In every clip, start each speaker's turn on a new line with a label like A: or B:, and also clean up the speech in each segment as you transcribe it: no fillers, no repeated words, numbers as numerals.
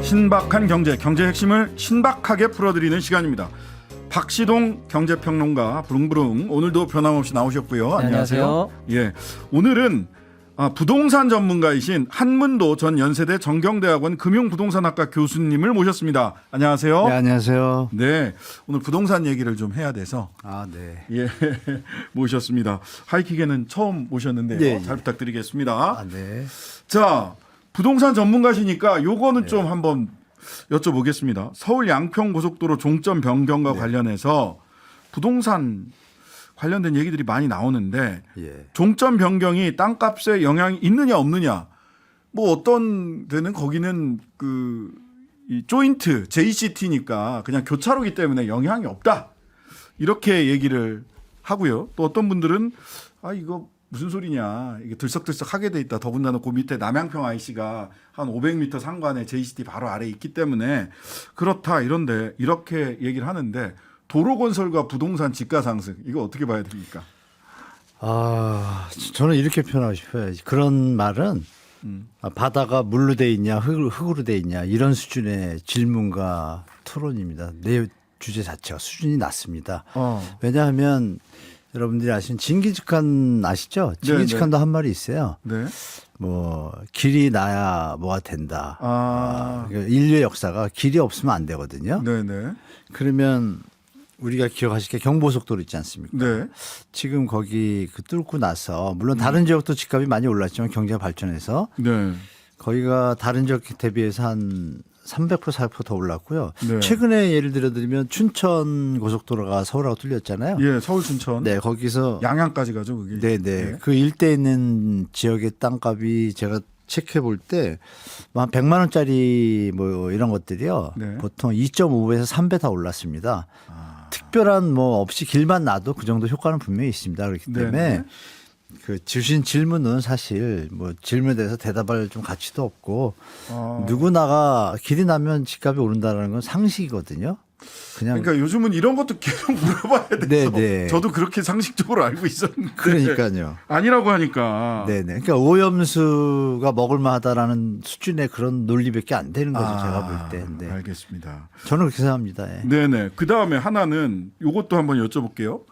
A: 신박한 경제 핵심을 신박하게 풀어드리는 시간입니다. 박시동 경제평론가 부릉부릉 오늘도 변함없이 나오셨고요.
B: 안녕하세요.
A: 예, 오늘은 부동산 전문가이신 한문도 전 연세대 정경대학원 금융부동산학과 교수님을 모셨습니다. 안녕하세요.
C: 네, 안녕하세요.
A: 네, 오늘 부동산 얘기를 좀 해야 돼서
C: 네.
A: 예 모셨습니다. 하이킥에는 처음 모셨는데요.
C: 네,
A: 잘 부탁드리겠습니다.
C: 네.
A: 자, 부동산 전문가시니까 요거는
C: 네.
A: 좀 한번 여쭤보겠습니다. 서울 양평고속도로 종점 변경과 관련해서 부동산 관련된 얘기들이 많이 나오는데
C: 예.
A: 종점 변경이 땅값에 영향이 있느냐 없느냐, 뭐 어떤 데는 거기는 이 조인트 JCT니까 그냥 교차로기 때문에 영향이 없다 이렇게 얘기를 하고요. 또 어떤 분들은 이거 무슨 소리냐, 이게 들썩들썩 하게 돼 있다. 더군다나 그 밑에 남양평 IC가 한 500m 상관에 JCT 바로 아래에 있기 때문에 그렇다 이런데 이렇게 얘기를 하는데, 도로건설과 부동산 지가 상승 이거 어떻게 봐야 됩니까?
C: 저는 이렇게 표현하고 싶어요. 그런 말은 바다가 물로 돼 있냐 흙으로 돼 있냐 이런 수준의 질문과 토론입니다. 내 주제 자체가 수준이 낮습니다. 왜냐하면 여러분들이 아시는 징기즈칸 아시죠? 징기즈칸도 한 말이 있어요.
A: 네.
C: 뭐 길이 나야 뭐가 된다. 인류의 역사가 길이 없으면 안 되거든요.
A: 네네.
C: 그러면 우리가 기억하실 게 경부고속도로 있지 않습니까?
A: 네.
C: 지금 거기 뚫고 나서 물론 다른 지역도 집값이 많이 올랐지만 경제가 발전해서
A: 네.
C: 거기가 다른 지역 대비해서 한 300% 400%더 올랐고요.
A: 네.
C: 최근에 예를 들면 춘천 고속도로가 서울하고 뚫렸잖아요.
A: 예, 서울 춘천.
C: 네, 거기서
A: 양양까지 가죠, 그게.
C: 네네.
A: 네.
C: 그 일대에 있는 지역의 땅값이 제가 체크해 볼 때 한 100만 원짜리 뭐 이런 것들이요.
A: 네.
C: 보통 2.5배에서 3배 다 올랐습니다. 특별한 뭐 없이 길만 놔도 그 정도 효과는 분명히 있습니다. 그렇기 때문에
A: 네네.
C: 그 주신 질문은 사실 뭐 질문에 대해서 대답할 좀 가치도 없고 누구나가 길이 나면 집값이 오른다는 건 상식이거든요.
A: 그러니까 요즘은 이런 것도 계속 물어봐야 돼서
C: 네네.
A: 저도 그렇게 상식적으로 알고 있었는데
C: 그러니까요.
A: 아니라고 하니까.
C: 네네. 그러니까 오염수가 먹을만하다라는 수준의 그런 논리밖에 안 되는 거죠. 제가 볼 때. 네.
A: 알겠습니다.
C: 저는 그렇게 생각합니다. 예.
A: 네네. 그 다음에 하나는 요것도 한번 여쭤볼게요.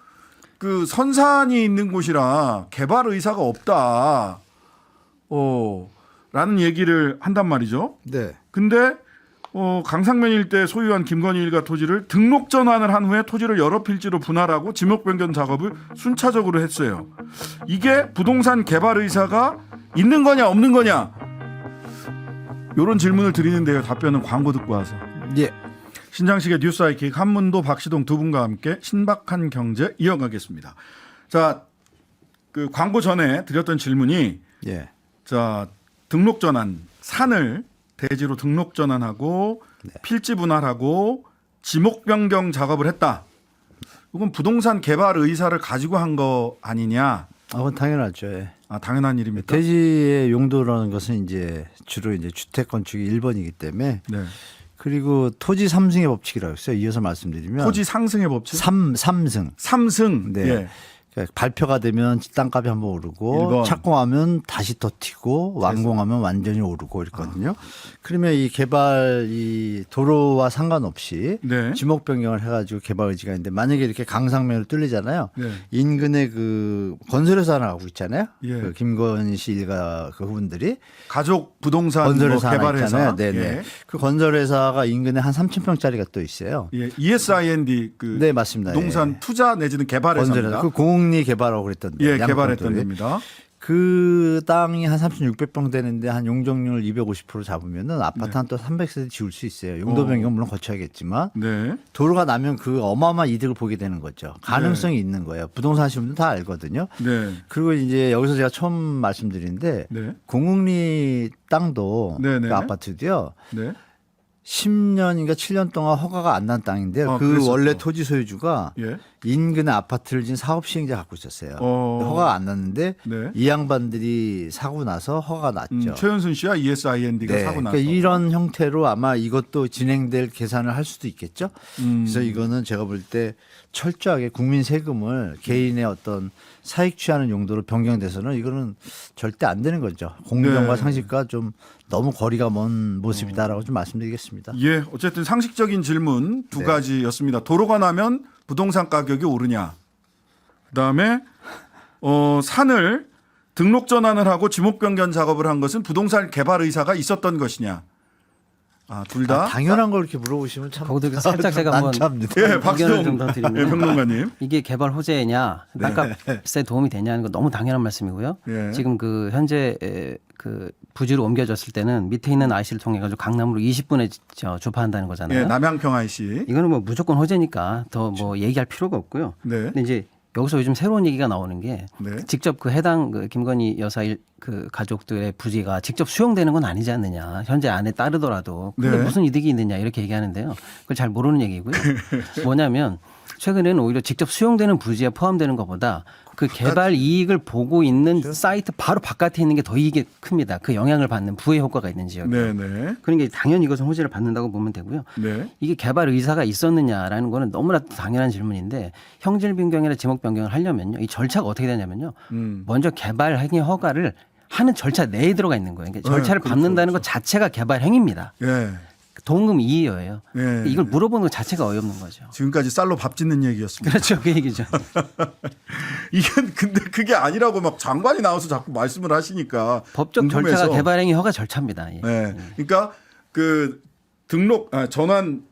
A: 그 선산이 있는 곳이라 개발 의사가 없다. 라는 얘기를 한단 말이죠.
C: 네.
A: 근데 강상면 일대 소유한 김건희 일가 토지를 등록 전환을 한 후에 토지를 여러 필지로 분할하고 지목 변경 작업을 순차적으로 했어요. 이게 부동산 개발 의사가 있는 거냐 없는 거냐, 이런 질문을 드리는데요. 답변은 광고 듣고 와서.
C: 예.
A: 신장식의 뉴스 아이킥 한문도 박시동 두 분과 함께 신박한 경제 이어가겠습니다. 자, 그 광고 전에 드렸던 질문이
C: 예.
A: 자, 등록 전환, 산을 대지로 등록 전환하고 필지 분할하고 지목 변경 작업을 했다. 이건 부동산 개발 의사를 가지고 한 거 아니냐?
C: 그건 당연하죠. 예.
A: 당연한 일입니까?
C: 대지의 용도라는 것은 이제 주로 이제 주택 건축이 1번이기 때문에
A: 네.
C: 그리고 토지 삼승의 법칙이라고 했어요. 이어서 말씀드리면
A: 토지 상승의 법칙.
C: 삼승.
A: 삼승.
C: 네.
A: 예.
C: 그러니까 발표가 되면 땅값이 한번 오르고
A: 1번.
C: 착공하면 다시 더 튀고 완공하면 완전히 오르고 이랬거든요. 그러면 이 개발 이 도로와 상관없이
A: 네.
C: 지목 변경을 해가지고 개발 의지가 있는데 만약에 이렇게 강상면을 뚫리잖아요.
A: 네.
C: 인근에 그 건설회사 하나 하고 있잖아요.
A: 예.
C: 그 김건희 씨 일가 그 후분들이
A: 가족 부동산
C: 건설회사 하나
A: 개발회사.
C: 있잖아요. 네네.
A: 예.
C: 그 건설회사가 인근에 한 3,000평짜리가 또 있어요.
A: 예. ESIND 그
C: 네 맞습니다.
A: 부동산
C: 예.
A: 투자 내지는 개발회사입니다.
C: 건설회사 그 공리 개발하고 그랬던
A: 예,
C: 양평
A: 개발했던
C: 쪽에.
A: 데입니다.
C: 그 땅이 한 3,600평 되는데 한 용적률 250% 잡으면은 아파트 한 또 300세대 지을 수 있어요. 용도 변경 물론 거쳐야겠지만
A: 네.
C: 도로가 나면 그 어마어마한 이득을 보게 되는 거죠. 가능성이 있는 거예요. 부동산 하시는 분들 다 알거든요.
A: 네.
C: 그리고 이제 여기서 제가 처음 말씀드리는데
A: 네.
C: 공흥리 땅도
A: 네네.
C: 그 아파트도요.
A: 네.
C: 10년인가 7년 동안 허가가 안 난 땅인데요. 그
A: 그랬었죠.
C: 원래 토지 소유주가
A: 예.
C: 인근에 아파트를 지은 사업 시행자 갖고 있었어요. 근데 허가가 안 났는데
A: 네.
C: 이 양반들이 사고 나서 허가가 났죠.
A: 최현순 씨와 ESIND가
C: 네.
A: 사고 나서.
C: 그러니까 이런 형태로 아마 이것도 진행될 계산을 할 수도 있겠죠. 그래서 이거는 제가 볼 때 철저하게 국민 세금을 개인의 어떤 사익 취하는 용도로 변경돼서는 이거는 절대 안 되는 거죠. 공정과
A: 네.
C: 상식과 좀 너무 거리가 먼 모습이다라고 좀 말씀드리겠습니다.
A: 예, 어쨌든 상식적인 질문 두
C: 네.
A: 가지였습니다. 도로가 나면 부동산 가격이 오르냐. 그다음에 산을 등록 전환을 하고 지목 변경 작업을 한 것은 부동산 개발 의사가 있었던 것이냐. 둘 다.
C: 당연한 걸 이렇게 물어보시면 참
B: 거기도 살짝 제가 한번
C: 난처합니다.
A: 예,
B: 의견을
A: 박수영
B: 좀 더 드리면
A: 평론가님.
B: 이게 개발 호재냐, 땅값에 도움이 되냐는 건 너무 당연한 말씀이고요.
A: 예.
B: 지금 그 현재 그 부지로 옮겨졌을 때는 밑에 있는 IC를 통해 가지고 강남으로 20분에 주파한다는 거잖아요.
A: 예, 남양평 IC.
B: 이거는 뭐 무조건 호재니까 더 뭐 얘기할 필요가 없고요.
A: 네.
B: 근데 이제 여기서 요즘 새로운 얘기가 나오는 게
A: 네.
B: 직접 그 해당 그 김건희 여사 그 가족들의 부지가 직접 수용되는 건 아니지 않느냐. 현재 안에 따르더라도 근데
A: 네.
B: 무슨 이득이 있느냐 이렇게 얘기하는데요. 그걸 잘 모르는 얘기고요. 뭐냐면 최근에는 오히려 직접 수용되는 부지에 포함되는 것보다 그 개발 이익을 보고 있는 사이트 바로 바깥에 있는 게 더 이익이 큽니다. 그 영향을 받는 부의 효과가 있는 지역.
A: 네, 네.
B: 그러니까 당연히 이것은 호재를 받는다고 보면 되고요.
A: 네.
B: 이게 개발 의사가 있었느냐라는 거는 너무나 당연한 질문인데 형질 변경이나 지목 변경을 하려면요. 이 절차가 어떻게 되냐면요. 먼저 개발 행위 허가를 하는 절차 내에 들어가 있는 거예요. 그러니까 절차를
A: 그렇죠,
B: 밟는다는
A: 그렇죠.
B: 것 자체가 개발 행위입니다.
A: 예.
B: 동금 이의여예요.
A: 예.
B: 이걸 물어보는 것 자체가 어이없는 거죠.
A: 지금까지 쌀로 밥 짓는 얘기였습니다.
B: 그렇죠. 그 얘기죠.
A: 이게 근데 그게 아니라고 막 장관이 나와서 자꾸 말씀을 하시니까
B: 법적
A: 궁금해서.
B: 절차가 개발 행위 허가 절차입니다. 예.
A: 네. 그러니까 그 등록 전환,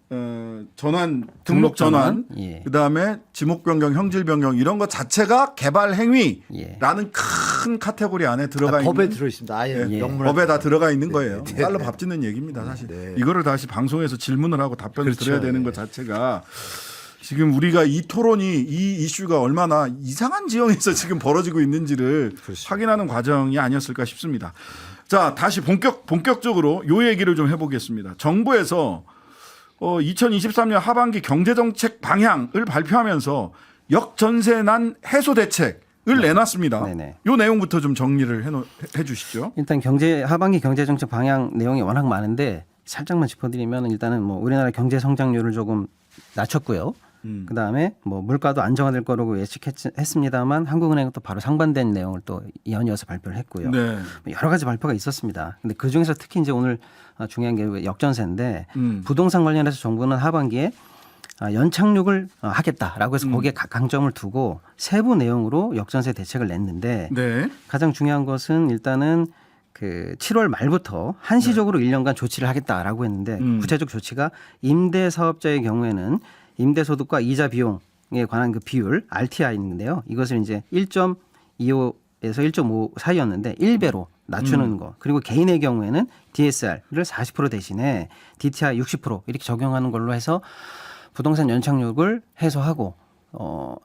B: 예.
A: 그다음에 지목 변경, 형질 변경 이런 것 자체가 개발 행위라는
B: 예.
A: 큰 카테고리 안에 들어가
C: 법에
A: 있는
C: 들어 있습니다. 아예
B: 예.
C: 명문
A: 법에 다 들어가 있는 거예요.
C: 네.
A: 쌀로 밥 짓는 얘기입니다, 사실.
C: 네.
A: 이거를 다시 방송에서 질문을 하고 답변을
C: 그렇죠.
A: 드려야 되는 것 자체가 지금 우리가 이 토론이 이 이슈가 얼마나 이상한 지형에서 지금 벌어지고 있는지를
C: 그렇죠.
A: 확인하는 과정이 아니었을까 싶습니다. 자, 다시 본격적으로 요 얘기를 좀 해보겠습니다. 정부에서 2023년 하반기 경제정책 방향을 발표하면서 역전세난 해소 대책을 내놨습니다.
B: 네네.
A: 요 내용부터 좀 정리를 해 주시죠.
B: 일단 하반기 경제정책 방향 내용이 워낙 많은데 살짝만 짚어드리면 일단은 뭐 우리나라 경제 성장률을 조금 낮췄고요. 그다음에 뭐 물가도 안정화될 거라고 예측했습니다만 한국은행은 또 바로 상반된 내용을 또 이어서 발표를 했고요.
A: 네.
B: 여러 가지 발표가 있었습니다. 근데 그 중에서 특히 이제 오늘 중요한 게 역전세인데 부동산 관련해서 정부는 하반기에 연착륙을 하겠다라고 해서 거기에 강점을 두고 세부 내용으로 역전세 대책을 냈는데
A: 네.
B: 가장 중요한 것은 일단은 그 7월 말부터 한시적으로 1년간 조치를 하겠다라고 했는데 구체적 조치가 임대 사업자의 경우에는 임대소득과 이자 비용에 관한 그 비율 RTI인데요. 이것을 이제 1.25에서 1.5 사이였는데 1배로 낮추는 거. 그리고 개인의 경우에는 DSR을 40% 대신에 DTI 60% 이렇게 적용하는 걸로 해서 부동산 연착륙을 해소하고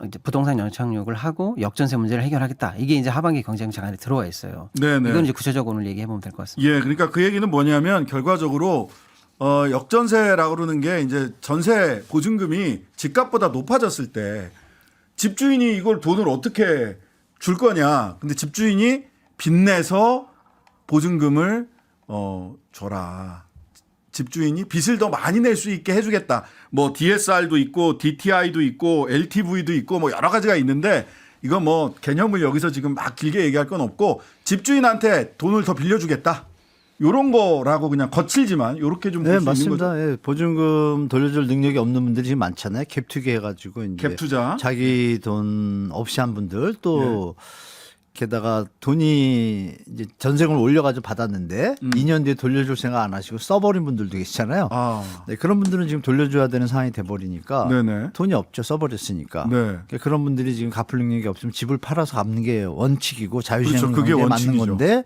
B: 이제 부동산 연착륙을 하고 역전세 문제를 해결하겠다. 이게 이제 하반기 경제정책 안에 들어와 있어요.
A: 네네.
B: 이건 이제 구체적으로 오늘 얘기해 보면 될 것 같습니다.
A: 예, 그러니까 그 얘기는 뭐냐면 결과적으로 역전세라고 그러는 게 이제 전세 보증금이 집값보다 높아졌을 때 집주인이 이걸 돈을 어떻게 줄 거냐. 근데 집주인이 빚내서 보증금을 줘라. 집주인이 빚을 더 많이 낼 수 있게 해주겠다. 뭐 DSR도 있고 DTI도 있고 LTV도 있고 뭐 여러 가지가 있는데 이거 뭐 개념을 여기서 지금 막 길게 얘기할 건 없고 집주인한테 돈을 더 빌려주겠다. 요런 거라고 그냥 거칠지만 요렇게 좀 볼
C: 네,
A: 수 있는 거죠.
C: 맞습니다. 예, 보증금 돌려줄 능력이 없는 분들이 지금 많잖아요. 갭투기 해가지고 이제
A: 갭 투자.
C: 자기 돈 없이 한 분들 또 게다가 돈이 이제 전세금을 올려가지고 받았는데 2년 뒤에 돌려줄 생각 안 하시고 써버린 분들도 계시잖아요.
A: 아,
C: 네, 그런 분들은 지금 돌려줘야 되는 상황이 돼버리니까
A: 네네.
C: 돈이 없죠. 써버렸으니까.
A: 네.
C: 그러니까 그런 분들이 지금 갚을 능력이 없으면 집을 팔아서 갚는 게 원칙이고 자유시장
A: 그렇죠. 그게
C: 경제에 맞는
A: 원칙이죠.
C: 건데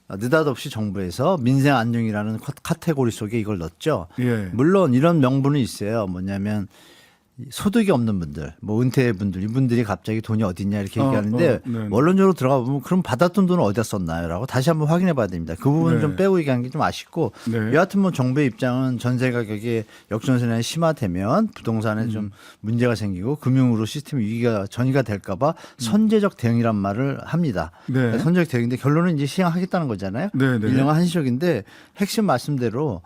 C: 느닷없이 정부에서 민생 안정이라는 카테고리 속에 이걸 넣었죠.
A: 예.
C: 물론 이런 명분은 있어요. 뭐냐면 소득이 없는 분들, 뭐 은퇴분들 이분들이 갑자기 돈이 어디 있냐 이렇게 얘기하는데
A: 네.
C: 원론적으로 들어가 보면 그럼 받았던 돈은 어디다 썼나요?라고 다시 한번 확인해 봐야 됩니다. 그 부분
A: 네.
C: 좀 빼고 얘기하는 게 좀 아쉽고
A: 네.
C: 여하튼 뭐 정부의 입장은 전세 가격이 역전세난이 심화되면 부동산에 좀 문제가 생기고 금융으로 시스템 위기가 전이가 될까봐 선제적 대응이란 말을 합니다.
A: 네.
C: 선제적 대응인데 결론은 이제 시행하겠다는 거잖아요.
A: 네, 네.
C: 1년간 한시적인데 핵심 말씀대로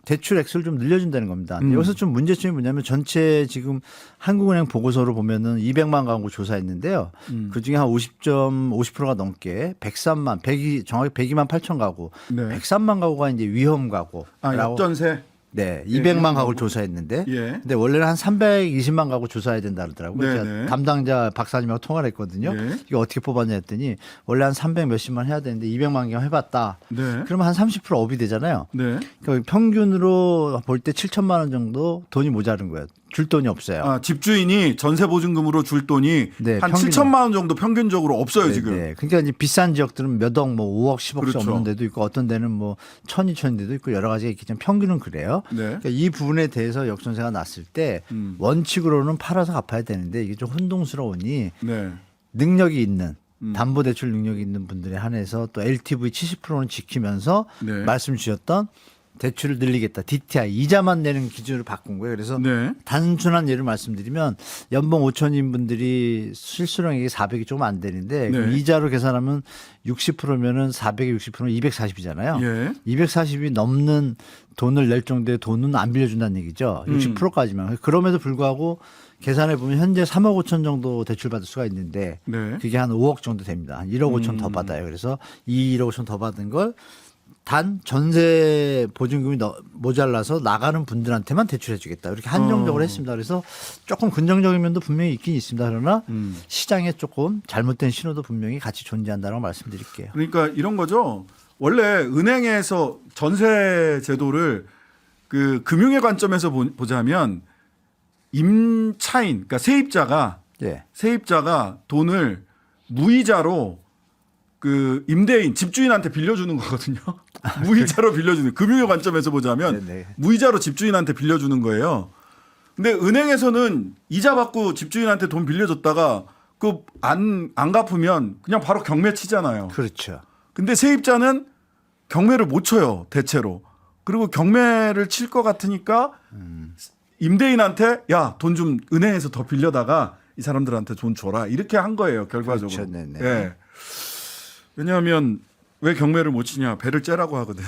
C: 대출 액수를 좀 늘려준다는 겁니다. 여기서 좀 문제점이 뭐냐면 전체 지금 한국은행 보고서로 보면은 200만 가구 조사했는데요. 그 중에 한 50%가 넘게 103만, 100이 정확히 102만 8천 가구,
A: 네.
C: 103만 가구가 이제 위험 가구라고.
A: 아, 역전세.
C: 네, 200만 가구를 조사했는데,
A: 예.
C: 근데 원래는 한 320만 가구 조사해야 된다 그러더라고요.
A: 네,
C: 제가
A: 네.
C: 담당자 박사님하고 통화를 했거든요.
A: 네.
C: 이거 어떻게 뽑았냐 했더니 원래 한 300 몇십만 해야 되는데 200만 개 해봤다.
A: 네.
C: 그러면 한 30% 업이 되잖아요.
A: 네.
C: 그러니까 평균으로 볼 때 7천만 원 정도 돈이 모자른 거예요. 줄 돈이 없어요.
A: 아, 집주인이 전세 보증금으로 줄 돈이
C: 네,
A: 한
C: 평균.
A: 7천만 원 정도 평균적으로 없어요,
C: 네,
A: 지금.
C: 네. 그러니까 이제 비싼 지역들은 몇 억, 뭐 5억, 10억씩
A: 그렇죠.
C: 없는 데도 있고 어떤 데는 뭐 1,000, 2,000 데도 있고 여러 가지가 있겠지만 평균은 그래요.
A: 네.
C: 그러니까 이 부분에 대해서 역전세가 났을 때 원칙으로는 팔아서 갚아야 되는데 이게 좀 혼동스러우니
A: 네.
C: 능력이 있는 담보대출 능력이 있는 분들에 한해서 또 LTV 70%는 지키면서
A: 네.
C: 말씀 주셨던 대출을 늘리겠다. DTI 이자만 내는 기준으로 바꾼 거예요. 그래서
A: 네.
C: 단순한 예를 말씀드리면 연봉 5천인 분들이 실수령액이 400이 조금 안 되는데
A: 네.
C: 그 이자로 계산하면 60%면은 400에 60%는 240이잖아요.
A: 예.
C: 240이 넘는 돈을 낼 정도의 돈은 안 빌려준다는 얘기죠. 60%까지만. 그럼에도 불구하고 계산해 보면 현재 3억 5천 정도 대출 받을 수가 있는데
A: 네.
C: 그게 한 5억 정도 됩니다. 한 1억 5천 더 받아요. 그래서 이 1억 5천 더 받은 걸 단 전세 보증금이 모자라서 나가는 분들한테만 대출해 주겠다. 이렇게 한정적으로 했습니다. 그래서 조금 긍정적인 면도 분명히 있긴 있습니다. 그러나 시장에 조금 잘못된 신호도 분명히 같이 존재한다고 말씀드릴게요.
A: 그러니까 이런 거죠. 원래 은행에서 전세 제도를 그 금융의 관점에서 보자면 임차인, 그러니까
C: 예.
A: 세입자가 돈을 무이자로 그 임대인, 집주인한테 빌려주는 거거든요. 무이자로 빌려주는, 금융의 관점에서 보자면
C: 네네.
A: 무이자로 집주인한테 빌려주는 거예요. 근데 은행에서는 이자 받고 집주인한테 돈 빌려줬다가 그 안 갚으면 그냥 바로 경매 치잖아요.
C: 그렇죠.
A: 근데 세입자는 경매를 못 쳐요, 대체로. 그리고 경매를 칠 것 같으니까 임대인한테 야, 돈 좀 은행에서 더 빌려다가 이 사람들한테 돈 줘라. 이렇게 한 거예요, 결과적으로.
C: 그렇죠. 네네.
A: 예. 왜냐하면 왜 경매를 못 치냐? 배를 째라고 하거든.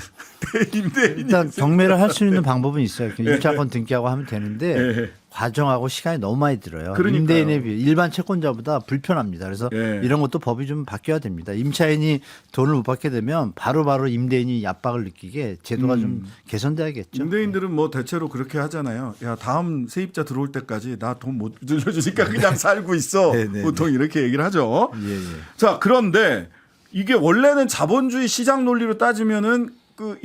A: 임대인이.
C: 일단 경매를 할 수 있는 방법은 있어요. 입찰권 등기하고 하면 되는데
A: 예.
C: 과정하고 시간이 너무 많이 들어요.
A: 그러니까요.
C: 임대인에 비해 일반 채권자보다 불편합니다. 그래서
A: 예.
C: 이런 것도 법이 좀 바뀌어야 됩니다. 임차인이 돈을 못 받게 되면 바로바로 임대인이 압박을 느끼게 제도가 좀 개선돼야겠죠.
A: 임대인들은 뭐 대체로 그렇게 하잖아요. 야, 다음 세입자 들어올 때까지 나 돈 못 들려주니까 그냥 살고 있어.
C: 네네네.
A: 보통 이렇게 얘기를 하죠.
C: 예, 예.
A: 자, 그런데 이게 원래는 자본주의 시장 논리로 따지면은 그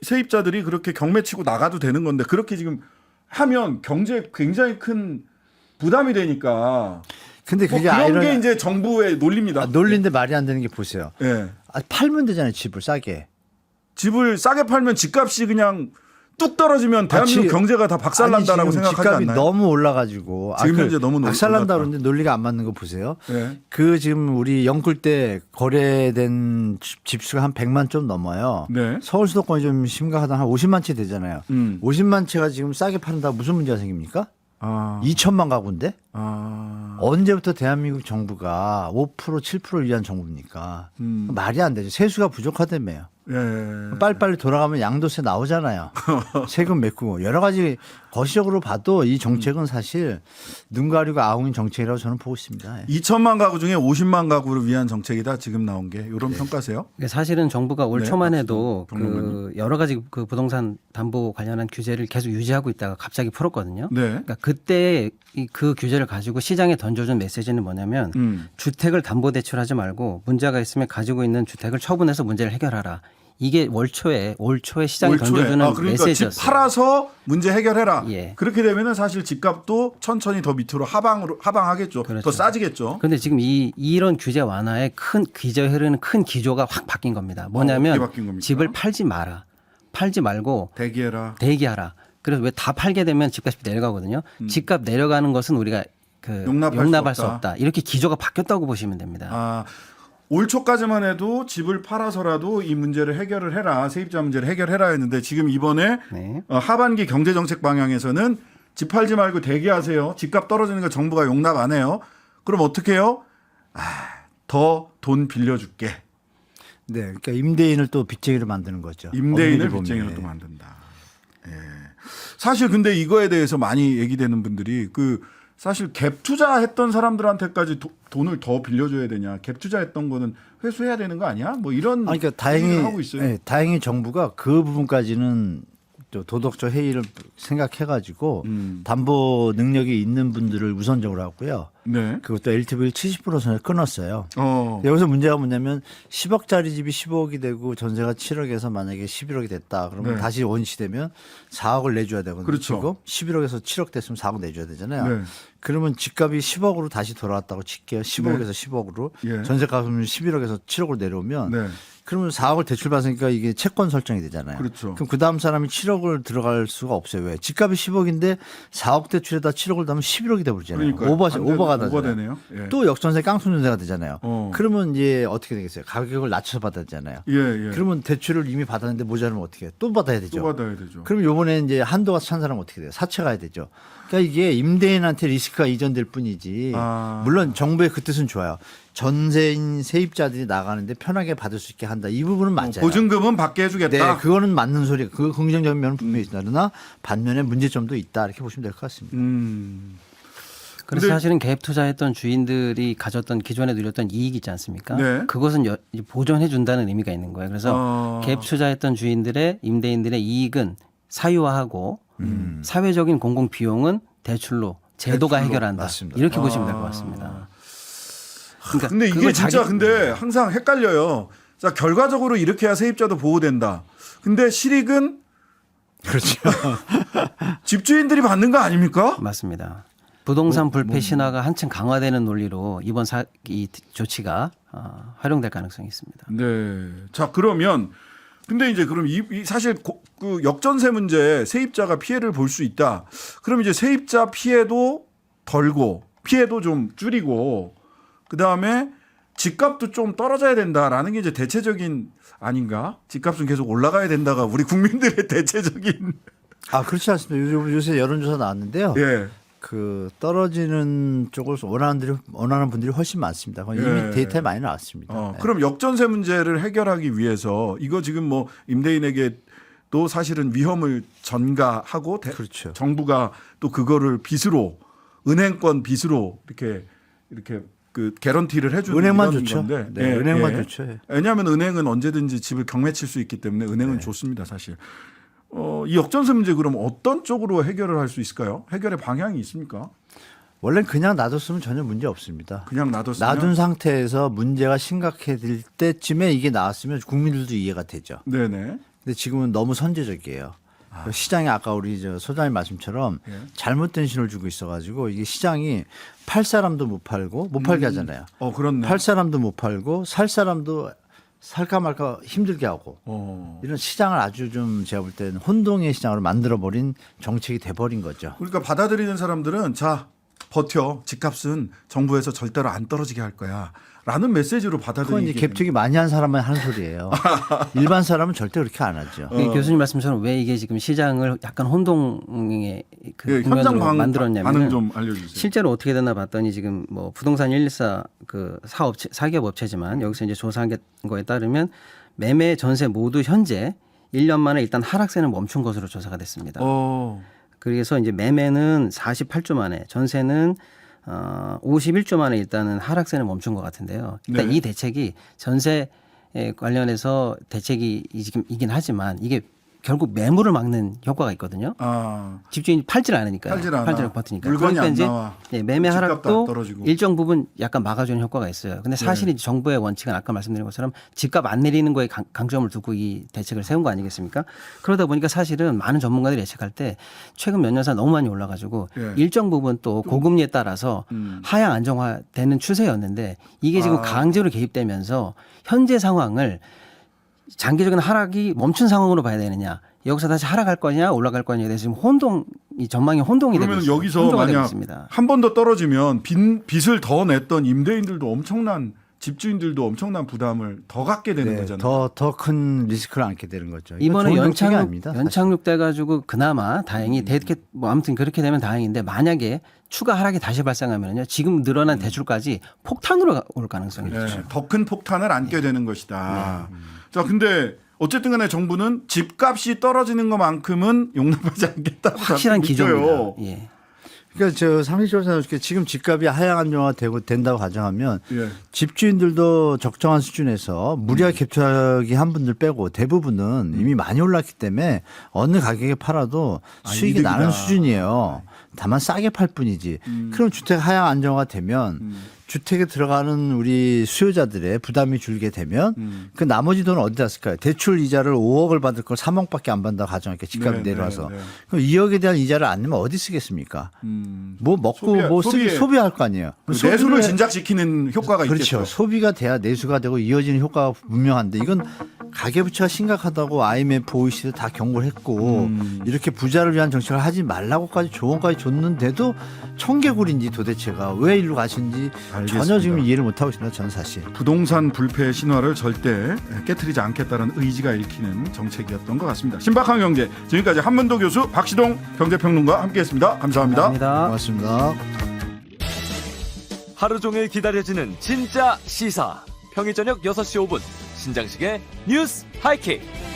A: 세입자들이 그렇게 경매 치고 나가도 되는 건데 그렇게 지금 하면 경제에 굉장히 큰 부담이 되니까.
C: 근데
A: 뭐
C: 그게
A: 그런 게 이제 정부의 논리입니다.
C: 논리인데 말이 안 되는 게 보세요.
A: 예.
C: 팔면 되잖아요, 집을 싸게.
A: 집을 싸게 팔면 집값이 그냥 뚝 떨어지면 대한민국 경제가 다 박살난다라고
C: 아니, 지금
A: 생각하지
C: 집값이
A: 않나요?
C: 너무 올라가지고
A: 지금 현재 너무
C: 박살난다
A: 올랐다.
C: 그러는데 논리가 안 맞는 거 보세요.
A: 예.
C: 그 지금 우리 영끌 때 거래된 집수가 한 100만 좀 넘어요.
A: 네.
C: 서울 수도권이 좀 심각하다 한 50만 채 되잖아요. 50만 채가 지금 싸게 파는다 무슨 문제가 생깁니까?
A: 아.
C: 2천만 가구인데
A: 아.
C: 언제부터 대한민국 정부가 5% 7%를 위한 정부입니까? 말이 안 되죠. 세수가 부족하다며요.
A: 예.
C: 빨리빨리 돌아가면 양도세 나오잖아요. 세금 메꾸고 여러 가지 거시적으로 봐도 이 정책은 사실 눈 가리고 아웅인 정책이라고 저는 보고 있습니다. 예.
A: 2천만 가구 중에 50만 가구를 위한 정책이다 지금 나온 게 이런 평가세요?
B: 사실은 정부가 올
A: 네,
B: 초만
A: 박수동
B: 해도
A: 평론가님.
B: 그 여러 가지 그 부동산 담보 관련한 규제를 계속 유지하고 있다가 갑자기 풀었거든요.
A: 네.
B: 그러니까 그때 그 규제를 가지고 시장에 던져준 메시지는 뭐냐면 주택을 담보 대출하지 말고 문제가 있으면 가지고 있는 주택을 처분해서 문제를 해결하라. 이게 올 초에 시장에 던져주는
A: 그러니까
B: 메시지였어요.
A: 집 팔아서 문제 해결해라.
B: 예.
A: 그렇게 되면은 사실 집값도 천천히 더 밑으로 하방하겠죠.
B: 그렇죠.
A: 더 싸지겠죠.
B: 그런데 지금 이런 규제 완화에 큰 기저에 흐르는 큰 기조가 확 바뀐 겁니다. 뭐냐면
A: 어떻게 바뀐 겁니까?
B: 집을 팔지 마라. 팔지 말고
A: 대기해라.
B: 대기하라. 그래서 왜 다 팔게 되면 집값이 내려가거든요. 집값 내려가는 것은 우리가 그
A: 용납할
B: 수
A: 수
B: 없다. 이렇게 기조가 바뀌었다고 보시면 됩니다.
A: 아, 올 초까지만 해도 집을 팔아서라도 이 문제를 해결을 해라. 세입자 문제를 해결해라 했는데 지금 이번에
B: 네.
A: 하반기 경제정책 방향에서는 집 팔지 말고 대기하세요. 집값 떨어지는 거 정부가 용납 안 해요. 그럼 어떻게 해요? 더 돈 빌려줄게.
C: 네, 그러니까 임대인을 또 빚쟁이로 만드는 거죠.
A: 임대인을
C: 엄밀히 보면.
A: 빚쟁이로 또 만든다. 사실 근데 이거에 대해서 많이 얘기되는 분들이 그 사실 갭 투자했던 사람들한테까지 돈을 더 빌려줘야 되냐? 갭 투자했던 거는 회수해야 되는 거 아니야? 뭐 이런
C: 그러니까
A: 얘기를 하고 있어요.
C: 다행히 정부가 그 부분까지는 또 도덕적 해이를 생각해가지고 담보 능력이 있는 분들을 우선적으로 하고요.
A: 네.
C: 그것도 LTV를 70%선에 끊었어요.
A: 어.
C: 여기서 문제가 뭐냐면 10억짜리 집이 15억이 되고 전세가 7억에서 만약에 11억이 됐다. 그러면
A: 네.
C: 다시 원시되면 4억을 내줘야 되거든요.
A: 그렇죠.
C: 지금 11억에서 7억 됐으면 4억 내줘야 되잖아요.
A: 네.
C: 그러면 집값이 10억으로 다시 돌아왔다고 칠게요. 15억에서 10억으로.
A: 예.
C: 전세값은 11억에서 7억으로 내려오면
A: 네.
C: 그러면 4억을 대출 받으니까 이게 채권 설정이 되잖아요.
A: 그렇죠.
C: 그럼 그 다음 사람이 7억을 들어갈 수가 없어요. 왜? 집값이 10억인데 4억 대출에다 7억을 넣으면 11억이 돼버리잖아요.
A: 그러니까요.
C: 오버가
A: 오버되네요.
C: 나잖아요.
A: 예.
C: 또 역전세 깡통전세가 되잖아요.
A: 어.
C: 그러면 이제 어떻게 되겠어요? 가격을 낮춰서 받아야 되잖아요.
A: 예, 예.
C: 그러면 대출을 이미 받았는데 모자르면 어떻게 해요? 또 받아야 되죠.
A: 또 받아야 되죠.
C: 그럼 요번에 이제 한도가 찬 사람은 어떻게 돼요? 사채 가야 되죠. 그러니까 이게 임대인한테 리스크가 이전될 뿐이지.
A: 아.
C: 물론 정부의 그 뜻은 좋아요. 전세인 세입자들이 나가는데 편하게 받을 수 있게 한다. 이 부분은 맞아요.
A: 보증금은 받게 해주겠다.
C: 네, 그거는 맞는 소리. 그 긍정적인 면은 분명히 있다. 그러나 반면에 문제점도 있다. 이렇게 보시면 될 것 같습니다.
B: 그래서
A: 근데-
B: 사실은 갭 투자했던 주인들이 가졌던 기존에 누렸던 이익 있지 않습니까?
A: 네.
B: 그것은 보존해 준다는 의미가 있는 거예요. 그래서 갭 투자했던 주인들의 임대인들의 이익은 사유화하고 사회적인 공공 비용은 대출로 제도가
A: 대출로,
B: 해결한다.
C: 맞습니다.
B: 이렇게 보시면 될 것 같습니다. 그러니까
A: 근데 이게
B: 그걸
A: 진짜 근데 항상 헷갈려요. 자, 결과적으로 이렇게 해야 세입자도 보호된다. 근데 실익은
C: 그렇죠.
A: 집주인들이 받는 거 아닙니까?
B: 맞습니다. 부동산 불패 신화가 한층 강화되는 논리로 이번 이 조치가 활용될 가능성이 있습니다.
A: 네. 자, 그러면 근데 이제 그럼 사실 그 역전세 문제 세입자가 피해를 볼 수 있다. 그럼 이제 세입자 피해도 덜고 피해도 좀 줄이고 그다음에 집값도 좀 떨어져야 된다라는 게 이제 대체적인 아닌가? 집값은 계속 올라가야 된다가 우리 국민들의 대체적인
C: 아, 그렇지 않습니다. 요새 여론조사 나왔는데요.
A: 예.
C: 그 떨어지는 쪽을 원하는 분들이 훨씬 많습니다. 이미
A: 예.
C: 데이터에 많이 나왔습니다. 네.
A: 그럼 역전세 문제를 해결하기 위해서 이거 지금 뭐 임대인에게 또 사실은 위험을 전가하고
C: 그렇죠.
A: 정부가 또 그거를 빚으로 은행권 빚으로 이렇게 그 개런티를 해주는
C: 은행만
A: 이런
C: 좋죠.
A: 건데
C: 네, 은행만 좋죠. 예.
A: 왜냐하면 은행은 언제든지 집을 경매칠 수 있기 때문에 은행은 좋습니다, 사실. 이 역전세 문제 그럼 어떤 쪽으로 해결을 할 수 있을까요? 해결의 방향이 있습니까?
C: 원래 그냥 놔뒀으면 전혀 문제 없습니다.
A: 그냥 놔뒀으면
C: 놔둔 상태에서 문제가 심각해질 때쯤에 이게 나왔으면 국민들도 이해가 되죠.
A: 네네.
C: 근데 지금은 너무 선제적이에요. 시장에 아까 우리 소장님 말씀처럼
A: 예.
C: 잘못된 신호를 주고 있어가지고 이게 시장이 팔 사람도 못 팔고 못 팔게 하잖아요.
A: 그렇네.
C: 팔 사람도 못 팔고 살 사람도 살까 말까 힘들게 하고 이런 시장을 아주 좀 제가 볼 때는 혼동의 시장으로 만들어버린 정책이 돼버린 거죠.
A: 그러니까 받아들이는 사람들은 자 버텨 집값은 정부에서 절대로 안 떨어지게 할 거야 라는 메시지로
C: 그건
A: 받아들이게
C: 이제 갭 투기 많이 한 사람만 하는 소리예요. 일반 사람은 절대 그렇게 안 하죠.
B: 교수님 말씀처럼 왜 이게 지금 시장을 약간 혼동의 그
A: 예, 현장
B: 국면으로
A: 반응
B: 만들었냐면
A: 좀 알려주세요.
B: 실제로 어떻게 됐나 봤더니 지금 뭐 부동산 114 그 사기업 업체지만 여기서 이제 조사한 거에 따르면 매매 전세 모두 현재 1년 만에 일단 하락세는 멈춘 것으로 조사가 됐습니다. 그래서 이제 매매는 48주 만에 전세는 51주 만에 일단은 하락세는 멈춘 것 같은데요. 일단
A: 네.
B: 이 대책이 전세 관련해서 대책이긴 하지만 이게 결국 매물을 막는 효과가 있거든요. 집주인이 팔질 않으니까요.
A: 팔질 않아.
B: 버티니까.
A: 물건이
B: 그러니까
A: 안
B: 이제
A: 나와.
B: 매매
A: 집값도 안
B: 하락도
A: 떨어지고.
B: 일정 부분 약간 막아주는 효과가 있어요. 근데 사실 이제 정부의 원칙은 아까 말씀드린 것처럼 집값 안 내리는 거에 강점을 두고 이 대책을 세운 거 아니겠습니까? 그러다 보니까 사실은 많은 전문가들이 예측할 때 최근 몇 년 사이 너무 많이 올라가지고
A: 예.
B: 일정 부분 또 고금리에 따라서 하향 안정화되는 추세였는데 이게 지금 강제로 개입되면서 현재 상황을 장기적인 하락이 멈춘 상황으로 봐야 되느냐, 여기서 다시 하락할 거냐 올라갈 거냐에 대해서 지금 이 전망이 혼동이 되고
A: 그러면
B: 있습니다.
A: 여기서
B: 혼동이 되고
A: 만약
B: 있습니다.
A: 한 번 더 떨어지면 빚을 더 냈던 임대인들도 엄청난 집주인들도 엄청난 부담을 더 갖게 되는
C: 네,
A: 거잖아요.
C: 더 큰 리스크를 안게 되는 거죠. 이건
B: 이번에
C: 좋은 정책이 아닙니다, 사실.
B: 연착륙 돼가지고 그나마 다행히 뭐 아무튼 그렇게 되면 다행인데 만약에 추가 하락이 다시 발생하면요 지금 늘어난 대출까지 폭탄으로 올 가능성이 있죠.
A: 더 큰 폭탄을 안게 되는 것이다. 자, 근데 어쨌든 간에 정부는 집값이 떨어지는 것만큼은 용납하지 않겠다고
B: 확실한
A: 믿어요.
B: 기조입니다. 예.
C: 그러니까 저 상식적으로 생각해 지금 집값이 하향 안정화 된다고 가정하면
A: 예.
C: 집주인들도 적정한 수준에서 무리하게 갭투자기 한 분들 빼고 대부분은 이미 많이 올랐기 때문에 어느 가격에 팔아도 수익이
A: 이득이다.
C: 나는 수준이에요. 다만 싸게 팔 뿐이지. 그럼 주택 하향 안정화 되면 주택에 들어가는 우리 수요자들의 부담이 줄게 되면 그 나머지 돈은 어디다 쓸까요? 대출 이자를 5억을 받을 걸 3억밖에 안 받는다고 가정할게요. 집값이
A: 네,
C: 내려와서.
A: 네, 네.
C: 그럼 2억에 대한 이자를 안 내면 어디 쓰겠습니까? 뭐 먹고 소비할 거 아니에요.
A: 내수를 진작시키는 효과가
C: 그렇죠.
A: 있겠죠.
C: 소비가 돼야 내수가 되고 이어지는 효과가 분명한데 이건 가계부채가 심각하다고 IMF, OECD 다 경고를 했고 이렇게 부자를 위한 정책을 하지 말라고까지 조언까지 줬는데도 청개구리인지 도대체가 왜 일로 가시는지
A: 알겠습니다.
C: 전혀 지금 이해를 못하고 있습니다. 저는 사실.
A: 부동산 불패 신화를 절대 깨트리지 않겠다는 의지가 읽히는 정책이었던 것 같습니다. 신박한 경제 지금까지 한문도 교수 박시동 경제평론가와 함께했습니다. 감사합니다.
B: 감사합니다.
C: 고맙습니다.
D: 하루 종일 기다려지는 진짜 시사. 평일 저녁 6시 5분 신장식의 뉴스 하이킥.